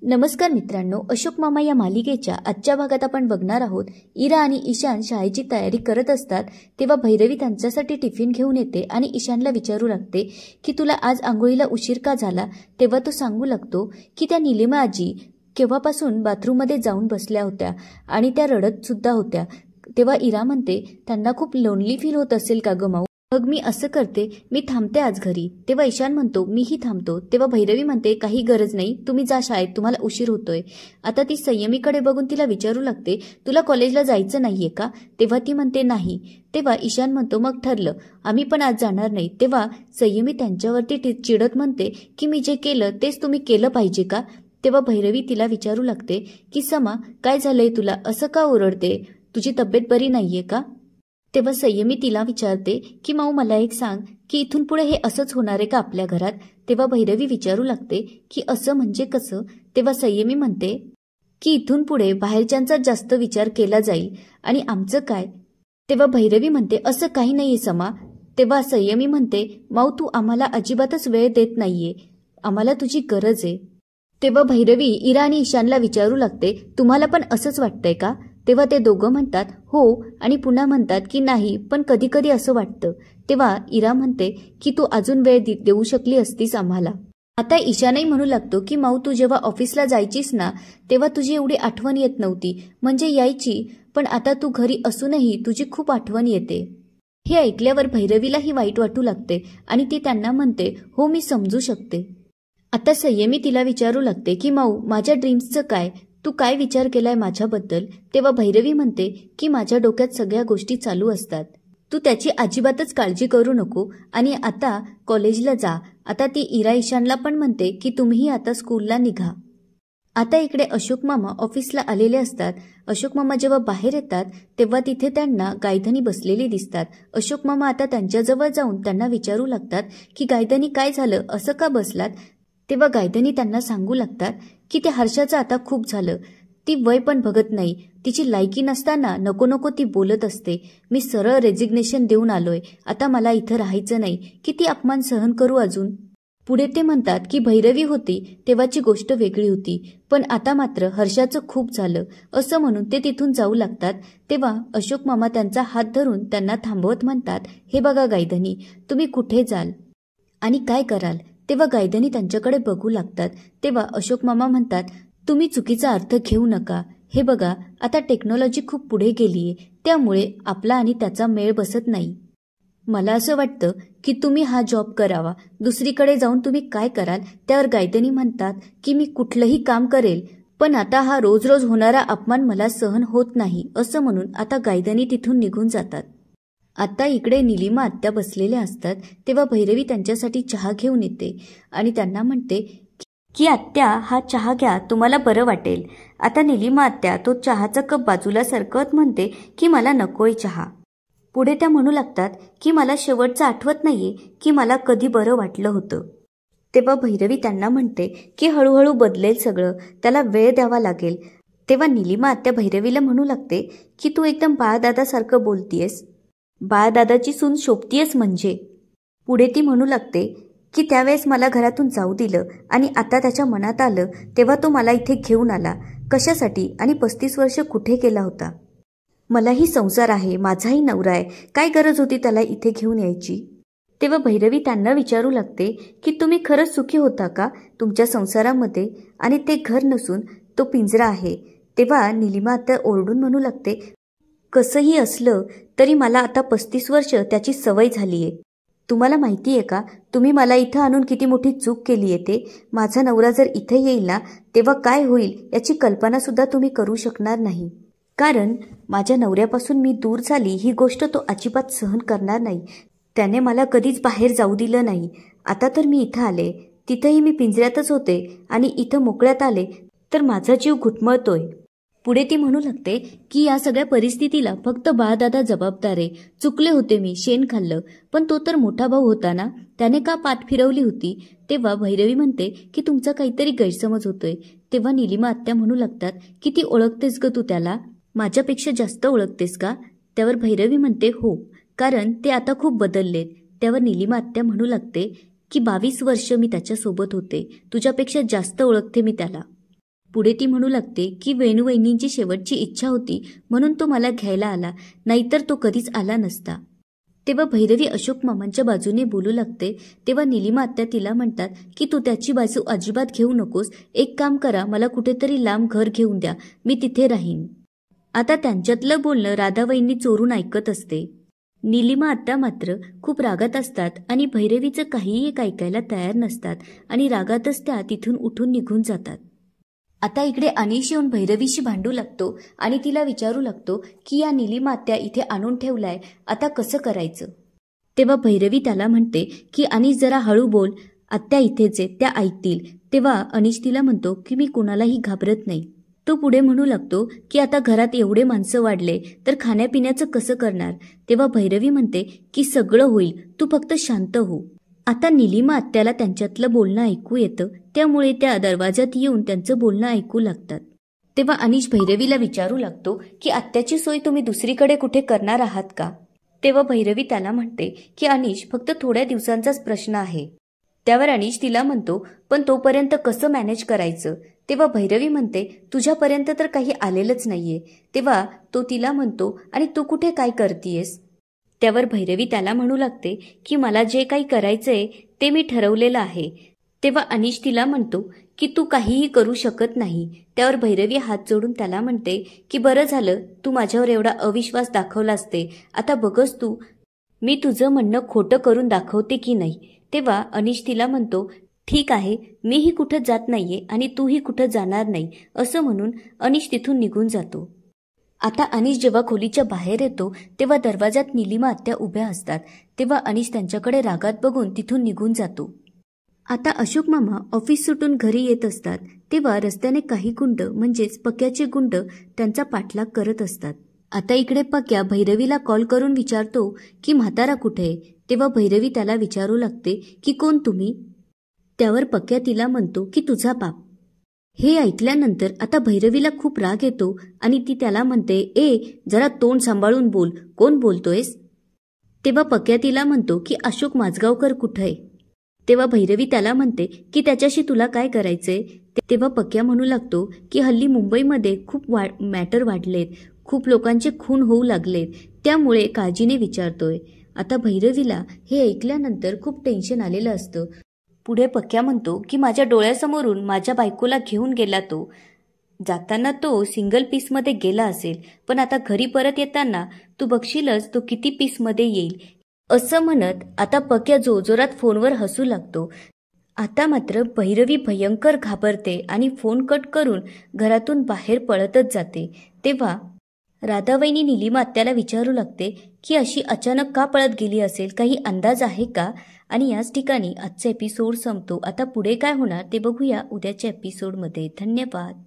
नमस्कार मित्रांनो, अशोक मामा या मालिकेच्या आजच्या भागात आपण बघणार आहोत. इरा आणि ईशान शाळेची तयारी करत असतात तेव्हा भैरवी त्यांच्यासाठी टिफिन घेऊन येते आणि ईशानला विचारू लागते की तुला आज आंघोळीला उशीर का झाला. तेव्हा तो सांगू लागतो की त्या निलिमा आजी केव्हापासून बाथरूममध्ये जाऊन बसल्या होत्या आणि त्या रडत सुद्धा होत्या. तेव्हा इरा म्हणते त्यांना खूप लोनली फील होत असेल का ग माऊ. मग मी असं करते, मी थांबते आज घरी. तेव्हा ईशान म्हणतो मीही थांबतो. तेव्हा भैरवी म्हणते काही गरज नाही, तुम्ही जा शाळेत, तुम्हाला उशीर होतोय. आता ती संयमीकडे बघून तिला विचारू लागते तुला कॉलेजला जायचं नाहीये का. तेव्हा ती म्हणते नाही. तेव्हा ईशान म्हणतो मग ठरलं, आम्ही पण आज जाणार नाही. तेव्हा संयमी त्यांच्यावरती चिडत म्हणते की मी जे केलं तेच तुम्ही केलं पाहिजे का. तेव्हा भैरवी तिला विचारू लागते की समा काय झालंय तुला, असं का ओरडते, तुझी तब्येत बरी नाहीये का. तेव्हा संयमी तिला विचारते की माऊ मला एक सांग की इथून पुढे हे असंच होणार आहे का आपल्या घरात. तेव्हा भैरवी विचारू लागते की असं म्हणजे कसं. तेव्हा संयमी म्हणते की इथून पुढे बाहेरच्यांचा जास्त विचार केला जाईल आणि आमचं काय. तेव्हा भैरवी म्हणते असं काही नाहीये समा. तेव्हा संयमी म्हणते माऊ तू आम्हाला अजिबातच वेळ देत नाहीये, आम्हाला तुझी गरज आहे. तेव्हा भैरवी इरा आणि ईशानला विचारू लागते तुम्हाला पण असंच वाटतंय का. तेव्हा ते दोघं म्हणतात हो आणि पुन्हा म्हणतात की नाही पण कधी कधी असं वाटतं. तेव्हा इरा म्हणते की तू अजून वेळ देऊ शकली असतीस आम्हाला. आता ईशानही म्हणू लागतो की माऊ तू जेव्हा ऑफिसला जायचीस ना तेव्हा तुझी एवढी आठवण येत नव्हती, म्हणजे यायची पण आता तू घरी असूनही तुझी खूप आठवण येते. हे ऐकल्यावर भैरवीलाही वाईट वाटू लागते आणि ती त्यांना म्हणते हो मी समजू शकते. आता संयमी तिला विचारू लागते की माऊ माझ्या ड्रीम्सचं काय, तू काय विचार केलाय माझ्याबद्दल. तेव्हा भैरवी म्हणते की माझ्या डोक्यात सगळ्या गोष्टी चालू असतात, तू त्याची अजिबातच काळजी करू नको आणि आता कॉलेजला जा. आता ती इरा ईशानला पण म्हणते की तुम्हीही आता स्कूलला निघा. आता इकडे अशोक मामा ऑफिसला आलेले असतात. अशोक मामा जेव्हा बाहेर येतात तेव्हा तिथे त्यांना गायधनी बसलेली दिसतात. अशोक मामा आता त्यांच्याजवळ जाऊन त्यांना विचारू लागतात की गायधनी काय झालं, असं का बसलात. तेव्हा गायधनी त्यांना सांगू लागतात की ते हर्षाचं आता खूप झालं, ती वय पण बघत नाही, तिची लायकी नसताना नको नको ती बोलत असते. मी सरळ रेजिग्नेशन देऊन आलोय, आता मला इथं राहायचं नाही, किती अपमान सहन करू अजून. पुढे ते म्हणतात की भैरवी होती तेव्हाची गोष्ट वेगळी होती पण आता मात्र हर्षाचं खूप झालं, असं म्हणून ते तिथून जाऊ लागतात. तेव्हा अशोक मामा त्यांचा हात धरून त्यांना थांबवत म्हणतात हे बघा गायधनी, तुम्ही कुठे जाल आणि काय कराल. तेव्हा गायधनी त्यांच्याकडे बघू लागतात. तेव्हा अशोक मामा म्हणतात तुम्ही चुकीचा अर्थ घेऊ नका. हे बघा आता टेक्नॉलॉजी खूप पुढे गेलीये, त्यामुळे आपला आणि त्याचा मेळ बसत नाही. मला असं वाटतं की तुम्ही हा जॉब करावा, दुसरीकडे जाऊन तुम्ही काय कराल. त्यावर गायधनी म्हणतात की मी कुठलंही काम करेल पण आता हा रोज रोज होणारा अपमान मला सहन होत नाही, असं म्हणून आता गायधनी तिथून निघून जातात. आता इकडे निलिमा आत्या बसलेल्या असतात. तेव्हा भैरवी त्यांच्यासाठी चहा घेऊन येते आणि त्यांना म्हणते की आत्या हा चहा घ्या, तुम्हाला बरं वाटेल. आता निलिमा आत्या तो चहाचा कप बाजूला सरकवत म्हणते की मला नकोय चहा. पुढे त्या म्हणू लागतात की मला शेवटचं आठवत नाहीये की मला कधी बरं वाटलं होतं. तेव्हा भैरवी त्यांना म्हणते की हळूहळू बदलेल सगळं, त्याला वेळ द्यावा लागेल. तेव्हा निलिमा आत्या भैरवीला म्हणू लागते की तू एकदम बाळदादासारखं बोलतीयस, बाळदादाची सून शोभतीयस म्हणजे. पुढे ती म्हणू लागते की त्यावेळेस मला घरातून जाऊ दिलं आणि आता त्याच्या मनात आलं तेव्हा तो मला इथे घेऊन आला, कशासाठी आणि 35 वर्ष कुठे गेला होता. मलाही संसार आहे, माझाही नवरा आहे, काय गरज होती त्याला इथे घेऊन यायची. तेव्हा भैरवी त्यांना विचारू लागते की तुम्ही खरंच सुखी होता का तुमच्या संसारामध्ये आणि ते घर नसून तो पिंजरा आहे. तेव्हा निलिमा आत्या ओरडून म्हणू लागते कसंही असलं तरी मला आता 35 वर्ष त्याची सवय झालीये. तुम्हाला माहितीये का तुम्ही मला इथं आणून किती मोठी चूक केली आहे ते. माझा नवरा जर इथे येईल ना तेव्हा काय होईल याची कल्पना सुद्धा तुम्ही करू शकणार नाही, कारण माझ्या नवऱ्यापासून मी दूर झाली ही गोष्ट तो अजिबात सहन करणार नाही. त्याने मला कधीच बाहेर जाऊ दिलं नाही. आता तर मी इथं आले, तिथंही मी पिंजऱ्यातच होते आणि इथं मोकळ्यात आले तर माझा जीव घुटमळतोय. पुढे ती म्हणू लागते की या सगळ्या परिस्थितीला फक्त बाळदादा जबाबदार आहे, चुकले होते मी, शेण खाल्लं, पण तो तर मोठा भाऊ होता ना, त्याने का पाठ फिरवली होती. तेव्हा भैरवी म्हणते की तुमचा काहीतरी गैरसमज होतोय. तेव्हा निलिमा आत्या म्हणू लागतात की ती ओळखतेस ग तू त्याला, माझ्यापेक्षा जास्त ओळखतेस का. त्यावर भैरवी म्हणते हो, कारण ते आता खूप बदललेत. त्यावर निलिमा आत्या म्हणू लागते की 22 वर्ष मी त्याच्यासोबत होते, तुझ्यापेक्षा जास्त ओळखते मी त्याला. पुढे ती म्हणू लागते की वेणूवहिनींची शेवटची इच्छा होती म्हणून तो मला घ्यायला आला, नाहीतर तो कधीच आला नसता. तेव्हा भैरवी अशोक मामांच्या बाजूने बोलू लागते. तेव्हा निलिमा आत्या तिला म्हणतात की तू त्याची बाजू अजिबात घेऊ नकोस. एक काम करा, मला कुठेतरी लांब घर घेऊन द्या, मी तिथे राहीन. आता त्यांच्यातलं बोलणं राधावहिनी चोरून ऐकत असते. निलिमा आत्या मात्र खूप रागात असतात आणि भैरवीचं काहीही एक ऐकायला तयार नसतात आणि रागातच त्या तिथून उठून निघून जातात. आता इकडे अनिश येऊन भैरवीशी भांडू लागतो आणि तिला विचारू लागतो की या निलिमा आत्या इथे आणून ठेवलाय, आता कसं करायचं. तेव्हा भैरवी त्याला म्हणते की अनिश जरा हळू बोल, आत्या इथेच आहेत, त्या ऐकतील. तेव्हा अनिश तिला म्हणतो की मी कुणालाही घाबरत नाही. तो पुढे म्हणू लागतो की आता घरात एवढे माणसं वाढले तर खाण्यापिण्याचं कसं करणार. तेव्हा भैरवी म्हणते की सगळं होईल, तू फक्त शांत हो. आता निलिमा आत्याला त्यांच्यातलं बोलणं ऐकू येतं, त्यामुळे त्या दरवाजात येऊन त्यांचं बोलणं ऐकू लागतात. तेव्हा अनिश भैरवीला विचारू लागतो की आत्याची सोय तुम्ही दुसरीकडे कुठे करणार आहात का. तेव्हा भैरवी त्याला म्हणते की अनिश फक्त थोड्या दिवसांचाच प्रश्न आहे. त्यावर अनिश तिला म्हणतो पण तोपर्यंत कसं मॅनेज करायचं. तेव्हा भैरवी म्हणते तुझ्यापर्यंत तर काही आलेलंच नाहीये. तेव्हा तो तिला म्हणतो आणि तू कुठे काय करतीयस. त्यावर भैरवी त्याला म्हणू लागते की मला जे काही करायचंय ते मी ठरवलेलं आहे. तेव्हा अनिश तिला म्हणतो की तू काहीही करू शकत नाही. त्यावर भैरवी हात जोडून त्याला म्हणते की बरं झालं तू माझ्यावर एवढा अविश्वास दाखवला असते, आता बघस तू मी तुझं म्हणणं खोटं करून दाखवते की नाही. तेव्हा अनिश तिला म्हणतो ठीक आहे, मीही कुठं जात नाहीये आणि तूही कुठं जाणार नाही, असं म्हणून अनिश तिथून निघून जातो. आता अनिश जेव्हा खोलीच्या बाहेर येतो तेव्हा दरवाजात निलिमा आत्या उभ्या असतात. तेव्हा अनिश त्यांच्याकडे रागात बघून तिथून निघून जातो. आता अशोक मामा ऑफिस सुटून घरी येत असतात तेव्हा रस्त्याने काही गुंड म्हणजेच पक्याचे गुंड त्यांचा पाठलाग करत असतात. आता इकडे पक्या भैरवीला कॉल करून विचारतो की म्हातारा कुठे आहे. तेव्हा भैरवी त्याला विचारू लागते की कोण तुम्ही. त्यावर पक्या तिला म्हणतो की तुझा बाप. हे ऐकल्यानंतर आता भैरवीला खूप राग येतो आणि ती त्याला म्हणते ए जरा तोंड सांभाळून बोल, कोण बोलतोयस. तेव्हा पक्या तिला म्हणतो की अशोक माझगावकर कुठे आहे. तेव्हा भैरवी त्याला म्हणते की त्याच्याशी तुला काय करायचंय. तेव्हा पक्या म्हणू लागतो की हल्ली मुंबईमध्ये खूप मॅटर वाढलेत, खूप लोकांचे खून होऊ लागलेत, त्यामुळे काळजीने विचारतोय. आता भैरवीला हे ऐकल्यानंतर खूप टेन्शन आलेलं असतं. पुढे पक्या म्हणतो की माझ्या डोळ्यासमोरून माझ्या बायकोला घेऊन गेला तो. जाताना तो सिंगल पीसमध्ये गेला असेल, पण आता घरी परत येताना तू बघशीलच तो किती पीसमध्ये येईल, असं म्हणत आता पक्या जोरजोरात फोनवर हसू लागतो. आता मात्र भैरवी भयंकर घाबरते आणि फोन कट करून घरातून बाहेर पळतच जाते. तेव्हा राधावहिनी निलिमा आत्याला विचारू लागते की अशी अचानक का पळत गेली असेल, काही अंदाज आहे का. आणि याच ठिकाणी आजचा एपिसोड संपतो. आता पुढे काय होणार ते बघूया उद्याच्या एपिसोडमध्ये. धन्यवाद.